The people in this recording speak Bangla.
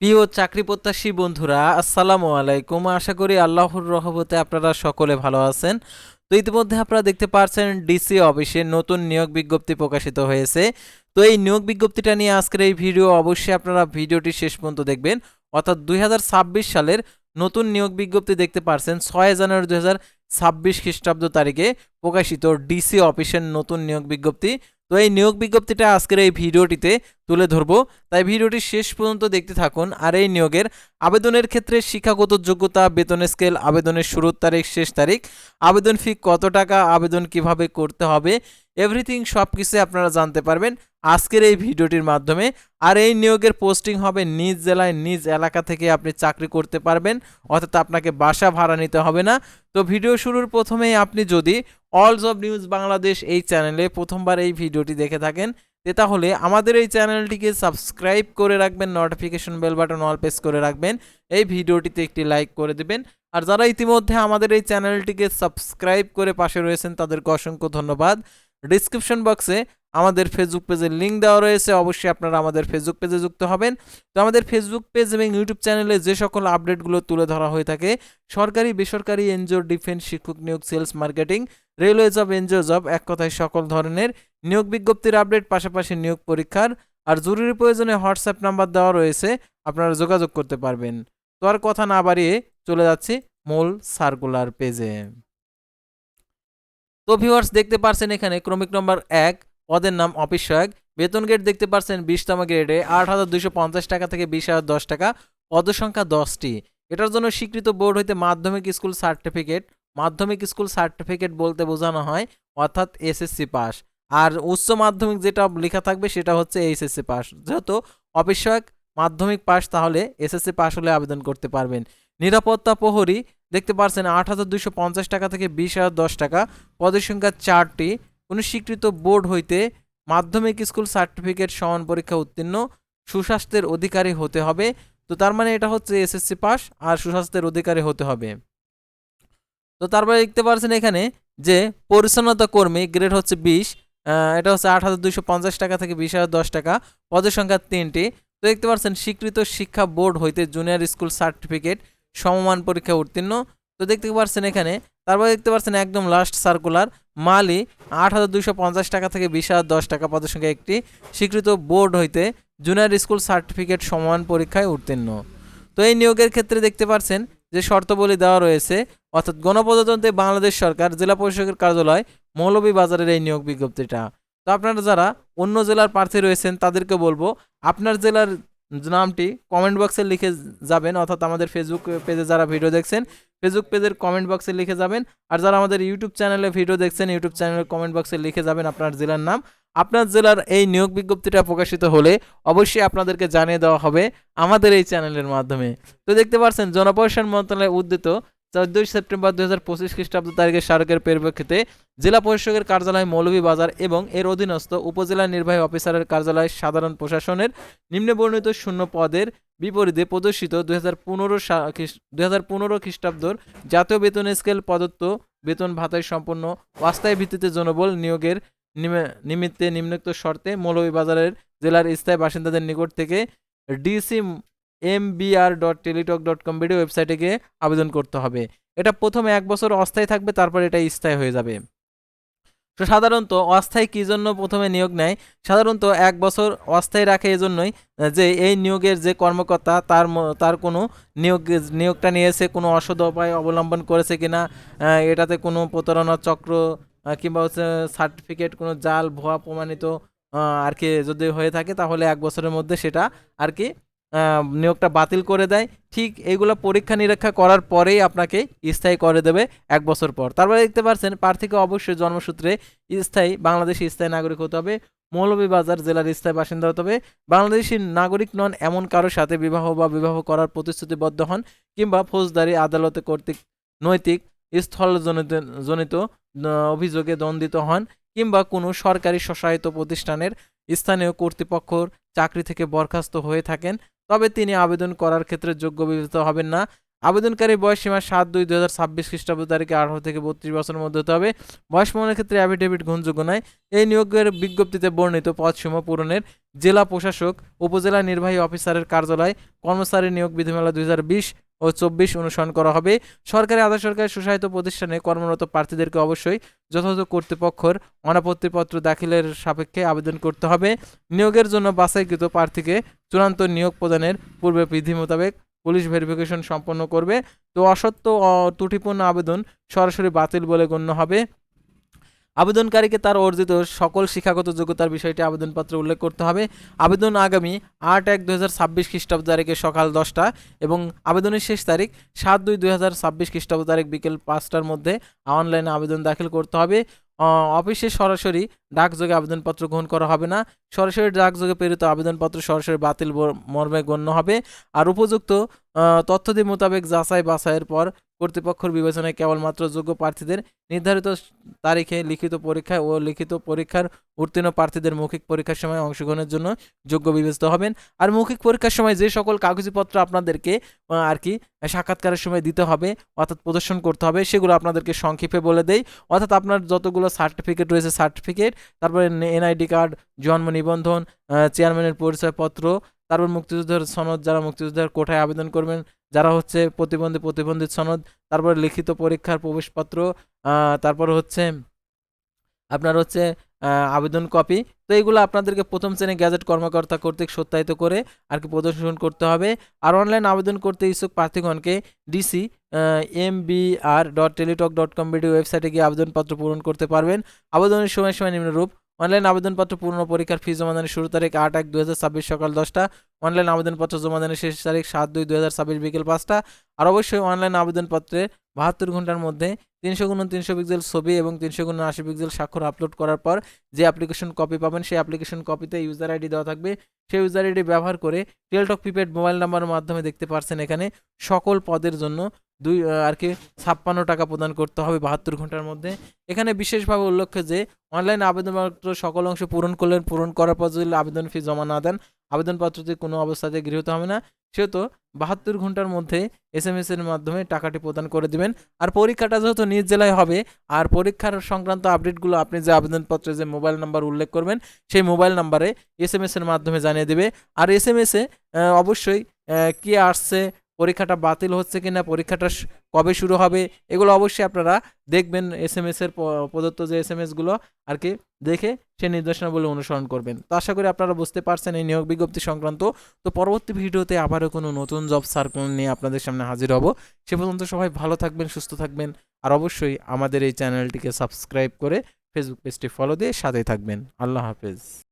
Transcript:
প্রিয় চাকরি প্রত্যাশী বন্ধুরা, আসসালামু আলাইকুম। আশা করি আল্লাহর রহমতে আপনারা সকলে ভালো আছেন। তো ইতিমধ্যে আপনারা দেখতে পাচ্ছেন ডিসি অফিসে নতুন নিয়োগ বিজ্ঞপ্তি প্রকাশিত হয়েছে। তো এই নিয়োগ বিজ্ঞপ্তিটা নিয়ে আজকের এই ভিডিও, অবশ্যই আপনারা ভিডিওটি শেষ পর্যন্ত দেখবেন। অর্থাৎ 2026 সালের নতুন নিয়োগ বিজ্ঞপ্তি দেখতে পাচ্ছেন 6 জানুয়ারি 2026 খ্রিস্টাব্দ তারিখে প্রকাশিত ডিসি অফিসের নতুন নিয়োগ বিজ্ঞপ্তি। তো এই নিয়োগ বিজ্ঞপ্তিটা আজকের এই ভিডিওটিতে তুলে ধরবো, তাই ভিডিওটি শেষ পর্যন্ত দেখতে থাকুন। আর এই নিয়োগের আবেদনের ক্ষেত্রে শিক্ষাগত যোগ্যতা, বেতন স্কেল, আবেদনের শুরুর তারিখ, শেষ তারিখ, আবেদন ফি কত টাকা, আবেদন কিভাবে করতে হবে, এভরিথিং সব কিছু আপনারা জানতে পারবেন আজকের এই ভিডিওটির মাধ্যমে। আর এই নিয়োগের পোস্টিং হবে নিজ জেলায়, নিজ এলাকা থেকে আপনি চাকরি করতে পারবেন, অর্থাৎ আপনাকে বাসা ভাড়া নিতে হবে না। তো ভিডিও শুরুর প্রথমেই আপনি যদি অল জব নিউজ বাংলাদেশ এই চ্যানেলে প্রথমবার এই ভিডিওটি দেখে থাকেন, তাহলে আমাদের এই চ্যানেলটিকে সাবস্ক্রাইব করে রাখবেন, notification bell button all press করে রাখবেন, এই ভিডিওটিতে একটি লাইক করে দিবেন। আর যারা ইতিমধ্যে আমাদের এই চ্যানেলটিকে সাবস্ক্রাইব করে পাশে রয়েছেন তাদেরকে অসংখ্য ধন্যবাদ। ডিসক্রিপশন বক্সে আমাদের ফেসবুক পেজের লিঙ্ক দেওয়া রয়েছে, অবশ্যই আপনারা আমাদের ফেসবুক পেজে যুক্ত হবেন। তো আমাদের ফেসবুক পেজ এবং ইউটিউব চ্যানেলে যে সকল আপডেটগুলো তুলে ধরা হয়ে থাকে, সরকারি, বেসরকারি, এনজিও, ডিফেন্স, শিক্ষক নিয়োগ, sales, marketing, railway job, NGO job, এক কথায় সকল ধরনের নিয়োগ বিজ্ঞপ্তির আপডেট, পাশাপাশি নিয়োগ পরীক্ষার আর জরুরি প্রয়োজনে হোয়াটসঅ্যাপ নাম্বার দেওয়া রয়েছে, আপনারা যোগাযোগ করতে পারবেন। তো আর কথা না বাড়িয়ে চলে যাচ্ছি মূল সার্কুলার পেজে। তো ভিউয়ার্স, দেখতে পারছেন এখানে ক্রমিক নম্বর 1, পদের নাম অফিস সহায়ক, বেতন গ্রেড দেখতে পারছেন 20তম গ্রেডে 8,250 টাকা থেকে 20,010 টাকা, পদসংখ্যা 10টি। এটার জন্য স্বীকৃত বোর্ড হইতে মাধ্যমিক স্কুল সার্টিফিকেট, মাধ্যমিক স্কুল সার্টিফিকেট বলতে বোঝানো হয় অর্থাৎ এসএসসি পাস। আর উচ্চ মাধ্যমিক যেটা লেখা থাকবে সেটা হচ্ছে এইচএসসি পাস। যেহেতু অফিস সহায়ক মাধ্যমিক পাস, তাহলে এসএসসি পাস হলে আবেদন করতে পারবেন। নিরাপত্তা প্রহরী দেখতে পারছেন 8,250 টাকা থেকে 20,010 টাকা, পদের সংখ্যা 4টি। কোনো স্বীকৃত বোর্ড হইতে মাধ্যমিক স্কুল সার্টিফিকেট সমান পরীক্ষা উত্তীর্ণ, সুস্বাস্থ্যের অধিকারী হতে হবে। তো তার মানে এটা হচ্ছে এসএসসি পাস আর সুস্বাস্থ্যের অধিকারী হতে হবে। তো তারপরে দেখতে পাচ্ছেন এখানে যে পরিচ্ছন্নতা কর্মী গ্রেড হচ্ছে 20, এটা হচ্ছে 8,250 টাকা থেকে 20,010 টাকা, পদের সংখ্যা 3টি। তো দেখতে পাচ্ছেন স্বীকৃত শিক্ষা বোর্ড হইতে জুনিয়র স্কুল সার্টিফিকেট সমমান পরীক্ষা উত্তীর্ণ। তো দেখতে পাচ্ছেন এখানে, তারপরে দেখতে পাচ্ছেন একদম লাস্ট সার্কুলার মালি 8,250 টাকা থেকে 20,010 টাকা, পদের সংখ্যা 1টি, স্বীকৃত বোর্ড হইতে জুনিয়র স্কুল সার্টিফিকেট সমমান পরীক্ষায় উত্তীর্ণ। তো এই নিয়োগের ক্ষেত্রে দেখতে পাচ্ছেন যে শর্তাবলী দেওয়া রয়েছে, অর্থাৎ গণপ্রজাতন্ত্রী বাংলাদেশ সরকার, জেলা পরিষদের কার্যালয়, মৌলভীবাজারের এই নিয়োগ বিজ্ঞপ্তিটা। তো আপনারা যারা অন্য জেলার প্রার্থী রয়েছেন তাদেরকে বলবো আপনার জেলার নামটি কমেন্ট বক্সে লিখে যাবেন, অর্থাৎ আমাদের ফেসবুক পেজে যারা ভিডিও দেখছেন ফেসবুক পেজের কমেন্ট বক্সে লিখে যাবেন। আর যারা আমাদের ইউটিউব চ্যানেলে ভিডিও দেখছেন ইউটিউব চ্যানেলের কমেন্ট বক্সে লিখে যাবেন আপনার জেলার নাম। আপনার জেলার এই নিয়োগ বিজ্ঞপ্তিটা প্রকাশিত হলে অবশ্যই আপনাদেরকে জানিয়ে দেওয়া হবে আমাদের এই চ্যানেলের মাধ্যমে। তো দেখতে পাচ্ছেন জনপ্রশাসন মন্ত্রণালয় উদ্দিত 14 সেপ্টেম্বর 2025 খ্রিস্টাব্দ তারিখের স্মারকের পরিপ্রেক্ষিতে জেলা পরিষদের কার্যালয় মৌলভীবাজার এবং এর অধীনস্থ উপজেলা নির্বাহী অফিসারের কার্যালয় সাধারণ প্রশাসনের নিম্নবর্ণিত শূন্য পদের বিপরীতে প্রদর্শিত 2015 খ্রিস্টাব্দর জাতীয় বেতন স্কেল প্রদত্ত বেতন ভাতায় সম্পন্ন অস্থায়ী ভিত্তিতে জনবল নিয়োগের নিমিত্তে নিম্নোক্ত শর্তে মৌলভীবাজারের জেলার স্থায়ী বাসিন্দাদের নিকট থেকে dcmbr.teletalk.com ভিডিও ওয়েবসাইটে গিয়ে আবেদন করতে হবে। এটা প্রথমে 1 বছর অস্থায়ী থাকবে, তারপর এটা স্থায়ী হয়ে যাবে। তো সাধারণত অস্থায়ী কী জন্য প্রথমে নিয়োগ নেয়, সাধারণত 1 বছর অস্থায়ী রাখে এজন্যই যে এই নিয়োগের যে কর্মকর্তা তার কোনো নিয়োগটা নিয়েছে কোনো অসৎ উপায় অবলম্বন করেছে কিনা, এটাতে কোনো প্রতারণা চক্র কিংবা হচ্ছে সার্টিফিকেট কোনো জাল ভুয়া প্রমাণিত আর কি যদি হয়ে থাকে, তাহলে 1 বছরের মধ্যে সেটা আর কি নিয়োগটা বাতিল করে দেয়। ঠিক এইগুলো পরীক্ষা নিরীক্ষা করার পরেই আপনাকে স্থায়ী করে দেবে 1 বছর পর। তারপরে দেখতে পাচ্ছেন প্রার্থীকে অবশ্যই জন্মসূত্রে বাংলাদেশি স্থায়ী নাগরিক হতে হবে, মৌলভীবাজার জেলার স্থায়ী বাসিন্দা হতে হবে, বাংলাদেশি নাগরিক নন এমন কারোর সাথে বিবাহ বা বিবাহ করার প্রতিশ্রুতিবদ্ধ হন, কিংবা ফৌজদারি আদালতে কর্তৃক নৈতিক স্থলজনিত অভিযোগে দণ্ডিত হন, কিংবা কোনো সরকারি স্বশাসিত প্রতিষ্ঠানের স্থানীয় কর্তৃপক্ষর চাকরি থেকে বরখাস্ত হয়ে থাকেন, তবে তিনি আবেদন করার ক্ষেত্রে যোগ্য বিবেচিত হবেন না। আবেদনকারী বয়স সীমা 7/2/2026 খ্রিস্টাব্দ তারিখে 18 থেকে 32 বছরের মধ্যে হতে হবে। বয়স প্রমাণের ক্ষেত্রে অ্যাফিডেভিট গ্রহণযোগ্য নয়। এই নিয়োগের বিজ্ঞপ্তিতে বর্ণিত পদসমূহ পূরণের জেলা প্রশাসক, উপজেলা নির্বাহী অফিসারের কার্যালয়, কর্মচারী নিয়োগ বিধিমালা 2020 ও 24 অনুসরণ করা হবে। সরকারি আধা সরকারি স্বশাসিত প্রতিষ্ঠানে কর্মরত প্রার্থীদেরকে অবশ্যই যথাযথ কর্তৃপক্ষের অনাপত্তিপত্র দাখিলের সাপেক্ষে আবেদন করতে হবে। নিয়োগের জন্য বাছাইকৃত প্রার্থীকে চূড়ান্ত নিয়োগ প্রদানের পূর্বে বিধি মোতাবেক পুলিশ ভেরিফিকেশন সম্পন্ন করবে। তো অসত্য ত্রুটিপূর্ণ আবেদন সরাসরি বাতিল বলে গণ্য হবে। আবেদনকারীকে তার অর্জিত সকল শিক্ষাগত যোগ্যতার বিষয়টি আবেদনপত্রে উল্লেখ করতে হবে। আবেদন আগামী 8/1/2026 খ্রিস্টাব্দ তারিখে সকাল 10টা এবং আবেদনের শেষ তারিখ 7/2/2026 খ্রিস্টাব্দ তারিখ বিকেল 5টার মধ্যে অনলাইনে আবেদন দাখিল করতে হবে। অফিসে সরাসরি ডাকযোগে আবেদনপত্র গ্রহণ করা হবে না। সরাসরি ডাকযোগে প্রেরিত আবেদনপত্র সরাসরি বাতিল মর্মে গণ্য হবে। আর উপযুক্ত তথ্যাদি মোতাবেক যাচাই বাছাইয়ের পর কর্তৃপক্ষের বিবেচনায় কেবলমাত্র যোগ্য প্রার্থীদের নির্ধারিত তারিখে লিখিত পরীক্ষায় ও লিখিত পরীক্ষার উত্তীর্ণ প্রার্থীদের মৌখিক পরীক্ষার সময় অংশগ্রহণের জন্য যোগ্য বিবেচিত হবেন। আর মৌখিক পরীক্ষার সময় যে সকল কাগজপত্র আপনাদেরকে আর কি সাক্ষাৎকারের সময় দিতে হবে অর্থাৎ প্রদর্শন করতে হবে সেগুলো আপনাদেরকে সংক্ষেপে বলে দেই। অর্থাৎ আপনার যতগুলো সার্টিফিকেট রয়েছে সার্টিফিকেট, তারপরে এনআইডি কার্ড, জন্ম নিবন্ধন, চেয়ারম্যানের পরিচয়পত্র, তারপর মুক্তিযুদ্ধের সনদ, যারা মুক্তিযুদ্ধের কোটায় আবেদন করবেন, যারা হচ্ছে প্রতিবন্ধিত সনদ, তারপর লিখিত পরীক্ষার প্রবেশপত্র, তারপর হচ্ছে আপনার হচ্ছে আবেদন কপি। তো এইগুলো আপনাদেরকে প্রথম শ্রেণী গ্যাজেট কর্মকর্তা কর্তৃক সত্যায়িত করে আর কি প্রদর্শন করতে হবে। আর অনলাইন আবেদন করতে ইচ্ছুক প্রার্থীগণকে dc.mbr.teletalk.com ওয়েবসাইটে গিয়ে আবেদনপত্র পূরণ করতে পারবেন। আবেদনের সময় নিম্নরূপ: অনলাইন আবেদনপত্র পূর্ণ পরীক্ষার ফি জমাদানের শুরু তারিখ 8/1/2026 সকাল 10টা। অনলাইন আবেদনপত্র জমাদানের শেষ তারিখ 7/2/2026 বিকেল 5টা। আর অবশ্যই অনলাইন আবেদনপত্রে 72 ঘন্টার মধ্যে 300x300 পিক্সেল ছবি এবং 300x80 পিক্সেল স্বাক্ষর আপলোড করার পর যে অ্যাপ্লিকেশন কপি পাবেন সেই অ্যাপ্লিকেশন কপিতে ইউজার আইডি দেওয়া থাকবে। সেই ইউজার আইডি ব্যবহার করে টেলটক প্রিপেড মোবাইল নাম্বারের মাধ্যমে দেখতে পারছেন এখানে সকল পদের জন্য 56 টাকা প্রদান করতে হবে 72 ঘন্টার মধ্যে। এখানে বিশেষভাবে উল্লেখ্য যে অনলাইন আবেদনপত্র সকল অংশ পূরণ করার পর যদি আবেদন ফি জমা না দেন আবেদনপত্রটি কোনো অবস্থাতে গৃহীত হবে না। সেহেতু 72 ঘন্টার মধ্যে SMS এর মাধ্যমে টাকাটি প্রদান করে দিবেন। আর পরীক্ষাটা যেহেতু নিজ জেলায় হবে আর পরীক্ষার সংক্রান্ত আপডেটগুলো আপনি যে আবেদনপত্রে যে মোবাইল নাম্বার উল্লেখ করবেন সেই মোবাইল নাম্বারে SMS এর মাধ্যমে জানিয়ে দেবে। আর SMS এ অবশ্যই কি আসছে, পরীক্ষাটা বাতিল হচ্ছে কিনা, পরীক্ষাটা কবে শুরু হবে, এগুলো অবশ্যই আপনারা দেখবেন। SMS এর প্রদত্ত যে SMS গুলো আর কি দেখে সেই নির্দেশনাগুলো অনুসরণ করবেন। তো আশা করি আপনারা বুঝতে পারছেন এই নিয়োগ বিজ্ঞপ্তি সংক্রান্ত। তো পরবর্তী ভিডিওতে আবারও কোনো নতুন জব সার্কুলার নিয়ে আপনাদের সামনে হাজির হব। সে পর্যন্ত সবাই ভালো থাকবেন, সুস্থ থাকবেন। আর অবশ্যই আমাদের এই চ্যানেলটিকে সাবস্ক্রাইব করে ফেসবুক পেজটি ফলো দিয়ে সাথে থাকবেন। আল্লাহ হাফেজ।